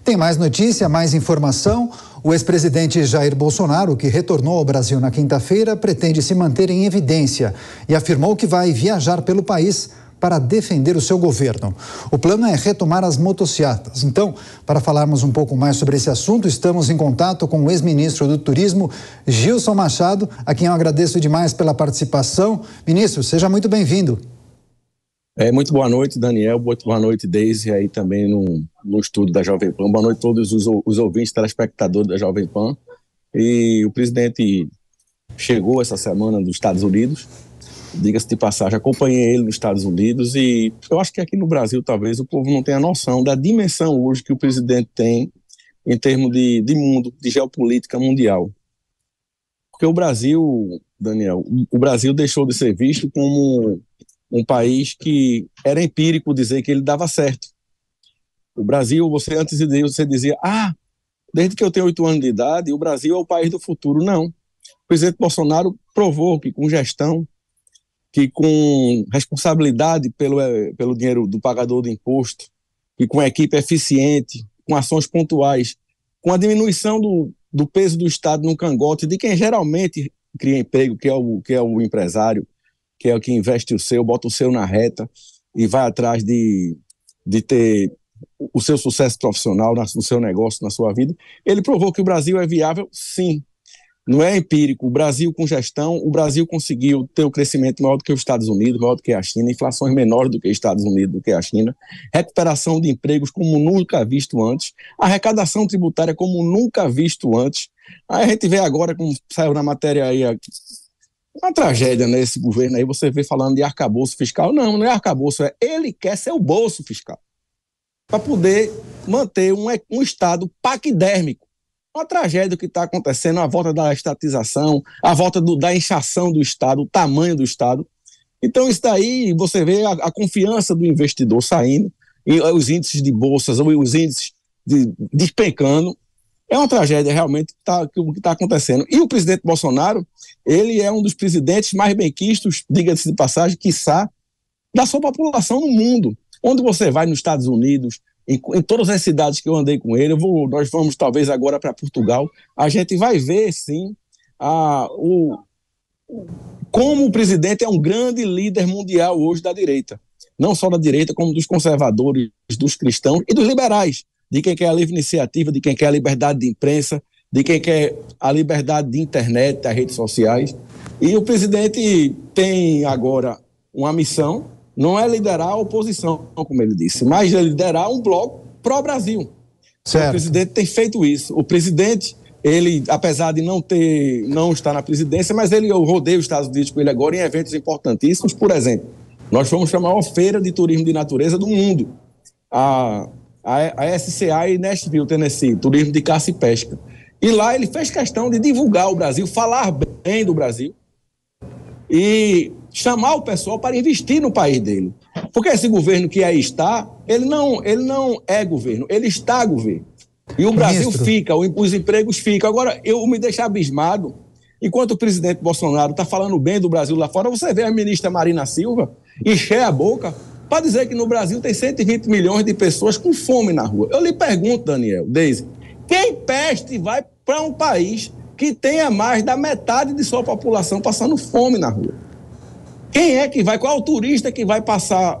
Tem mais notícia, mais informação. O ex-presidente Jair Bolsonaro, que retornou ao Brasil na quinta-feira, pretende se manter em evidência e afirmou que vai viajar pelo país para defender o seu governo. O plano é retomar as motocicletas. Então, para falarmos um pouco mais sobre esse assunto, estamos em contato com o ex-ministro do Turismo, Gilson Machado, a quem eu agradeço demais pela participação. Ministro, seja muito bem-vindo. Muito boa noite, Daniel. Muito boa noite, Deise, aí também no estúdio da Jovem Pan. Boa noite a todos os ouvintes, telespectadores da Jovem Pan. E o presidente chegou essa semana dos Estados Unidos. Diga-se de passagem, acompanhei ele nos Estados Unidos e eu acho que aqui no Brasil talvez o povo não tenha noção da dimensão hoje que o presidente tem em termos de mundo, de geopolítica mundial. Porque o Brasil, Daniel, o Brasil deixou de ser visto como um país que era empírico dizer que ele dava certo. O Brasil, antes de Deus, você dizia, desde que eu tenho 8 anos de idade, o Brasil é o país do futuro. Não. O presidente Bolsonaro provou que com gestão, que com responsabilidade pelo dinheiro do pagador do imposto, que com equipe eficiente, com ações pontuais, com a diminuição do peso do Estado no cangote, de quem geralmente cria emprego, que é o empresário, que é o que investe o seu, bota o seu na reta e vai atrás de ter o seu sucesso profissional no seu negócio, na sua vida. Ele provou que o Brasil é viável, sim. Não é empírico. O Brasil, com gestão, o Brasil conseguiu ter um crescimento maior do que os Estados Unidos, maior do que a China, inflações menores do que os Estados Unidos, do que a China, recuperação de empregos como nunca visto antes, arrecadação tributária como nunca visto antes. Aí a gente vê agora, como saiu na matéria aí, uma tragédia nesse governo aí, você vê falando de arcabouço fiscal. Não é arcabouço, ele quer ser o bolso fiscal, para poder manter um Estado paquidérmico. Uma tragédia que está acontecendo, a volta da estatização, a volta da inchação do Estado, o tamanho do Estado. Então, isso daí, você vê a confiança do investidor saindo, e os índices de bolsas, os índices despencando. É uma tragédia, realmente, o que está acontecendo. E o presidente Bolsonaro, ele é um dos presidentes mais benquistos, diga-se de passagem, quiçá, da sua população no mundo. Onde você vai nos Estados Unidos, em todas as cidades que eu andei com ele, nós vamos talvez agora para Portugal, a gente vai ver, sim, como o presidente é um grande líder mundial hoje da direita. Não só da direita, como dos conservadores, dos cristãos e dos liberais, de quem quer a livre iniciativa, de quem quer a liberdade de imprensa, de quem quer a liberdade de internet, das redes sociais. E o presidente tem agora uma missão. Não é liderar a oposição, como ele disse, mas é liderar um bloco pró-Brasil. Certo. O presidente tem feito isso. O presidente, ele, apesar de não estar na presidência, mas eu rodei os Estados Unidos com ele agora em eventos importantíssimos. Por exemplo, nós fomos para a maior feira de turismo de natureza do mundo, a SCA em Nashville, Tennessee, turismo de caça e pesca. E lá ele fez questão de divulgar o Brasil, falar bem do Brasil e chamar o pessoal para investir no país dele. Porque esse governo que aí está, ele não é governo, ele está governo. E o Brasil fica, os empregos ficam. Agora, eu me deixo abismado, enquanto o presidente Bolsonaro está falando bem do Brasil lá fora, você vê a ministra Marina Silva encher a boca para dizer que no Brasil tem 120 milhões de pessoas com fome na rua. Eu lhe pergunto, Daniel, Deise, quem peste vai para um país que tenha mais da metade de sua população passando fome na rua? Quem é que vai? Qual é o turista que vai passar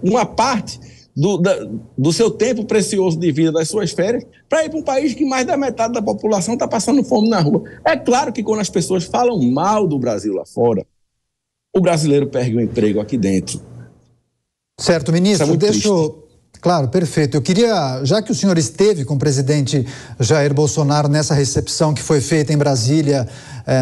uma parte do seu tempo precioso de vida, das suas férias, para ir para um país que mais da metade da população está passando fome na rua? É claro que quando as pessoas falam mal do Brasil lá fora, o brasileiro perde o emprego aqui dentro. Certo, ministro, deixa eu... Claro, perfeito. Eu queria, já que o senhor esteve com o presidente Jair Bolsonaro nessa recepção que foi feita em Brasília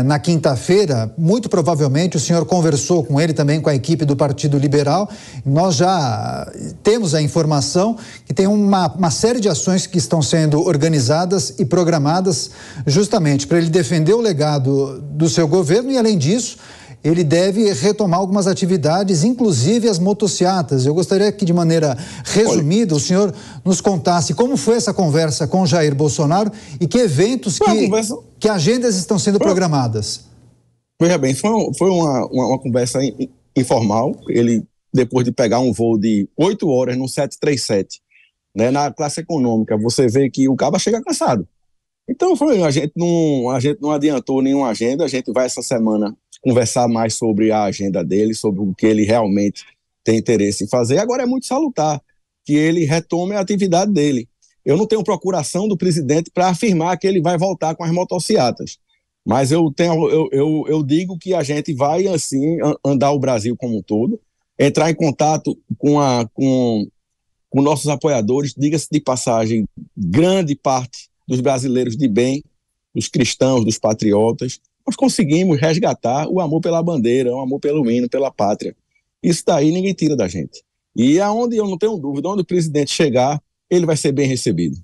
na quinta-feira, muito provavelmente o senhor conversou com ele também, com a equipe do Partido Liberal. Nós já temos a informação que tem uma série de ações que estão sendo organizadas e programadas justamente para ele defender o legado do seu governo e, além disso, ele deve retomar algumas atividades, inclusive as motocicletas. Eu gostaria que, de maneira resumida, o senhor nos contasse como foi essa conversa com Jair Bolsonaro e que eventos, que agendas estão sendo programadas. Veja bem, foi uma conversa informal. Ele, depois de pegar um voo de 8 horas no 737 né, na classe econômica, você vê que o cabo chega cansado. Então, a gente não adiantou nenhuma agenda, a gente vai essa semana conversar mais sobre a agenda dele, sobre o que ele realmente tem interesse em fazer. Agora é muito salutar que ele retome a atividade dele. Eu não tenho procuração do presidente para afirmar que ele vai voltar com as motocicletas, mas eu digo que a gente vai, assim, andar o Brasil como um todo, entrar em contato com nossos apoiadores, diga-se de passagem, grande parte dos brasileiros de bem, dos cristãos, dos patriotas, nós conseguimos resgatar o amor pela bandeira, o amor pelo hino, pela pátria. Isso daí ninguém tira da gente. E aonde eu não tenho dúvida, onde o presidente chegar, ele vai ser bem recebido.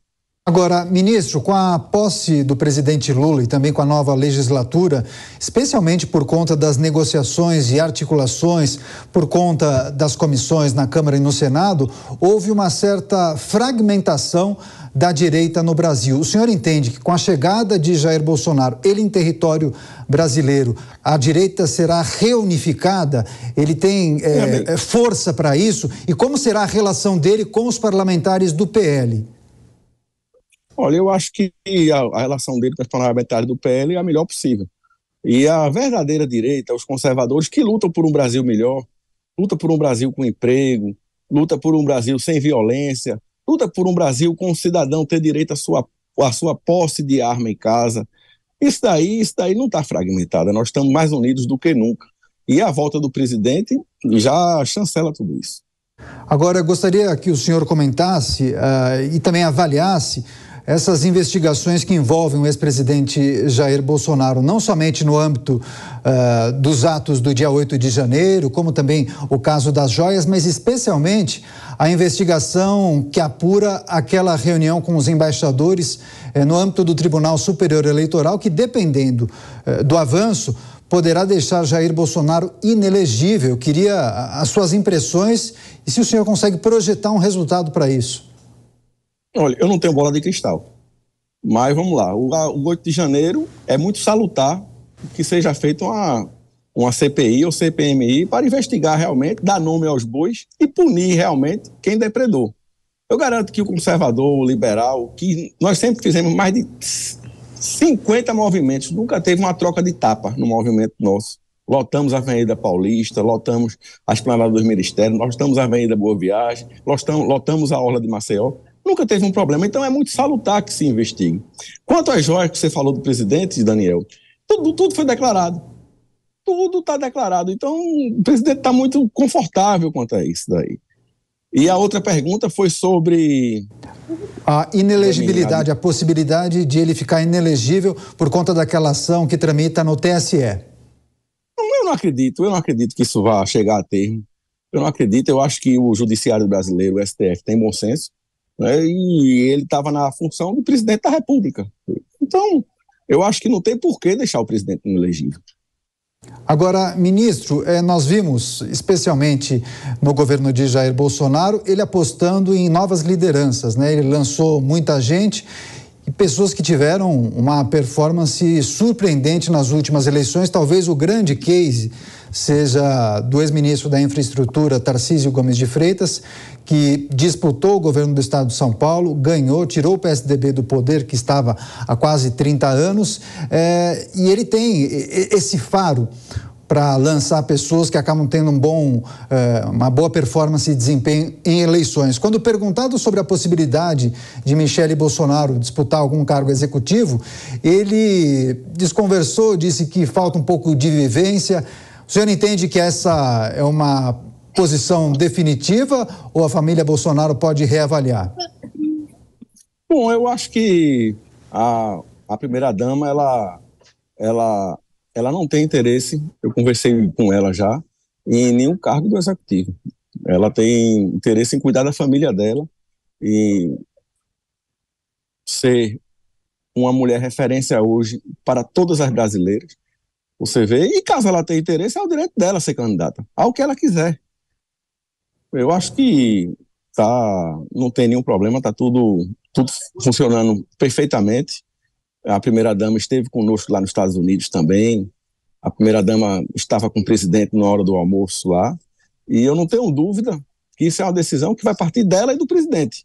Agora, ministro, com a posse do presidente Lula e também com a nova legislatura, especialmente por conta das negociações e articulações, por conta das comissões na Câmara e no Senado, houve uma certa fragmentação da direita no Brasil. O senhor entende que com a chegada de Jair Bolsonaro, ele em território brasileiro, a direita será reunificada? Ele tem força para isso? E como será a relação dele com os parlamentares do PL? Olha, eu acho que a relação dele com os parlamentares do PL é a melhor possível. E a verdadeira direita, os conservadores que lutam por um Brasil melhor, luta por um Brasil com emprego, luta por um Brasil sem violência, luta por um Brasil com o cidadão ter direito à sua posse de arma em casa. Isso daí não está fragmentado, nós estamos mais unidos do que nunca. E a volta do presidente já chancela tudo isso. Agora, eu gostaria que o senhor comentasse e também avaliasse essas investigações que envolvem o ex-presidente Jair Bolsonaro, não somente no âmbito dos atos do dia 8 de janeiro, como também o caso das joias, mas especialmente a investigação que apura aquela reunião com os embaixadores no âmbito do Tribunal Superior Eleitoral, que, dependendo do avanço, poderá deixar Jair Bolsonaro inelegível. Eu queria as suas impressões e se o senhor consegue projetar um resultado para isso. Olha, eu não tenho bola de cristal, mas vamos lá. O 8 de janeiro é muito salutar que seja feita uma CPI ou CPMI para investigar realmente, dar nome aos bois e punir realmente quem depredou. Eu garanto que o conservador, o liberal, que nós sempre fizemos mais de 50 movimentos, nunca teve uma troca de tapa no movimento nosso. Lotamos a Avenida Paulista, lotamos a Esplanada dos Ministérios, lotamos a Avenida Boa Viagem, lotamos a Orla de Maceió. Nunca teve um problema, então é muito salutar que se investigue. Quanto às joias que você falou do presidente, Daniel, tudo foi declarado. Tudo está declarado. Então, o presidente está muito confortável quanto a isso daí. E a outra pergunta foi sobre a inelegibilidade, a possibilidade de ele ficar inelegível por conta daquela ação que tramita no TSE. Eu não acredito que isso vá chegar a termo. Eu não acredito, eu acho que o judiciário brasileiro, o STF, tem bom senso, né? E ele estava na função do presidente da República. Então, eu acho que não tem por que deixar o presidente inelegível. Agora, ministro, nós vimos, especialmente no governo de Jair Bolsonaro, ele apostando em novas lideranças, né? Ele lançou muita gente e pessoas que tiveram uma performance surpreendente nas últimas eleições. Talvez o grande case seja do ex-ministro da Infraestrutura, Tarcísio Gomes de Freitas, que disputou o governo do estado de São Paulo, ganhou, tirou o PSDB do poder, que estava há quase 30 anos, e ele tem esse faro para lançar pessoas que acabam tendo uma boa performance e desempenho em eleições. Quando perguntado sobre a possibilidade de Michele Bolsonaro disputar algum cargo executivo, ele desconversou, disse que falta um pouco de vivência. O senhor entende que essa é uma posição definitiva ou a família Bolsonaro pode reavaliar? Bom, eu acho que a primeira-dama, ela não tem interesse, eu conversei com ela já, em nenhum cargo do executivo. Ela tem interesse em cuidar da família dela e ser uma mulher referência hoje para todas as brasileiras. Você vê, e caso ela tenha interesse, é o direito dela ser candidata, ao que ela quiser. Eu acho que não tem nenhum problema, está tudo funcionando perfeitamente. A primeira-dama esteve conosco lá nos Estados Unidos também. A primeira-dama estava com o presidente na hora do almoço lá. E eu não tenho dúvida que isso é uma decisão que vai partir dela e do presidente.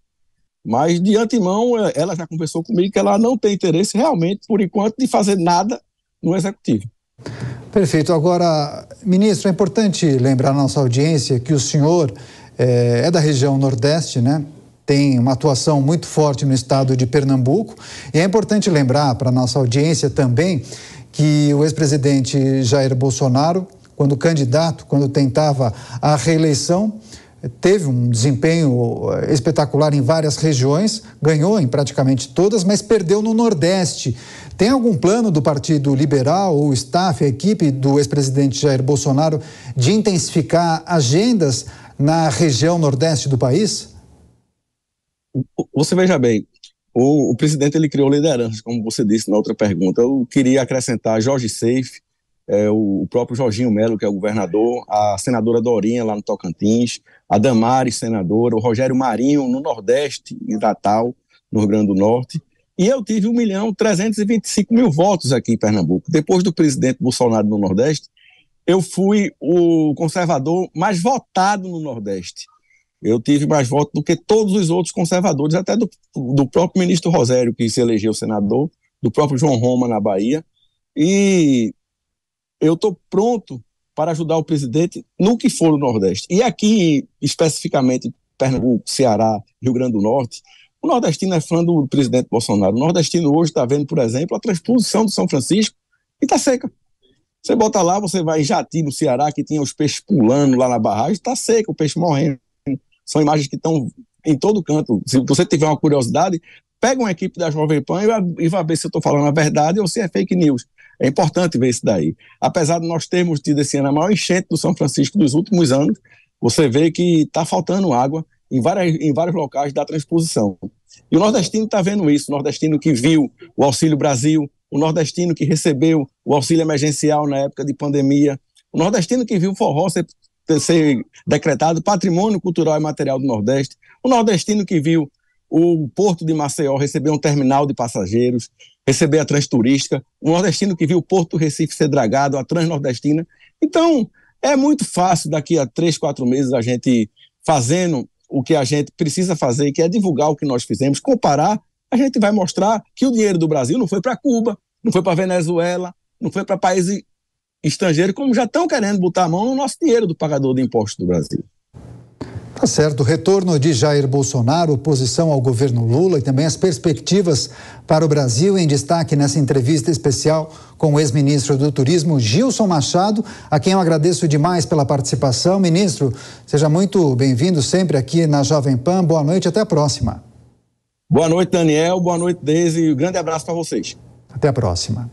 Mas, de antemão, ela já conversou comigo que ela não tem interesse realmente, por enquanto, de fazer nada no Executivo. Perfeito. Agora, ministro, é importante lembrar à nossa audiência que o senhor é da região Nordeste, né? Tem uma atuação muito forte no estado de Pernambuco. E é importante lembrar para a nossa audiência também que o ex-presidente Jair Bolsonaro, quando candidato, quando tentava a reeleição, teve um desempenho espetacular em várias regiões, ganhou em praticamente todas, mas perdeu no Nordeste. Tem algum plano do Partido Liberal, ou staff, a equipe do ex-presidente Jair Bolsonaro, de intensificar agendas na região Nordeste do país? Você veja bem, o presidente ele criou lideranças, como você disse na outra pergunta. Eu queria acrescentar Jorge Seife, o próprio Jorginho Melo, que é o governador, a senadora Dorinha, lá no Tocantins, a Damares, senadora, o Rogério Marinho, no Nordeste, em Natal, no Rio Grande do Norte. E eu tive 1.325.000 votos aqui em Pernambuco. Depois do presidente Bolsonaro no Nordeste, eu fui o conservador mais votado no Nordeste. Eu tive mais votos do que todos os outros conservadores, até do próprio ministro Rosério, que se elegeu senador, do próprio João Roma na Bahia. E eu estou pronto para ajudar o presidente no que for o Nordeste. E aqui, especificamente, Pernambuco, Ceará, Rio Grande do Norte, o nordestino é fã do presidente Bolsonaro. O nordestino hoje está vendo, por exemplo, a transposição do São Francisco e está seca. Você bota lá, você vai em Jati, no Ceará, que tinha os peixes pulando lá na barragem, está seco, o peixe morrendo. São imagens que estão em todo canto. Se você tiver uma curiosidade, pega uma equipe da Jovem Pan e vai ver se eu estou falando a verdade ou se é fake news. É importante ver isso daí. Apesar de nós termos tido esse ano a maior enchente do São Francisco dos últimos anos, você vê que está faltando água em vários locais da transposição. E o nordestino está vendo isso, o nordestino que viu o Auxílio Brasil, o nordestino que recebeu o auxílio emergencial na época de pandemia, o nordestino que viu o forró ser decretado Patrimônio Cultural e Material do Nordeste, o nordestino que viu o Porto de Maceió receber um terminal de passageiros, receber a Transturística, o nordestino que viu o Porto do Recife ser dragado, a Transnordestina. Então, é muito fácil daqui a 3, 4 meses a gente fazendo o que a gente precisa fazer, que é divulgar o que nós fizemos, comparar, a gente vai mostrar que o dinheiro do Brasil não foi para Cuba, não foi para Venezuela, não foi para países estrangeiros, como já estão querendo botar a mão no nosso dinheiro do pagador de impostos do Brasil. Tá certo. O retorno de Jair Bolsonaro, oposição ao governo Lula e também as perspectivas para o Brasil em destaque nessa entrevista especial com o ex-ministro do Turismo, Gilson Machado, a quem eu agradeço demais pela participação. Ministro, seja muito bem-vindo sempre aqui na Jovem Pan. Boa noite, até a próxima. Boa noite, Daniel. Boa noite, Deise. Um grande abraço para vocês. Até a próxima.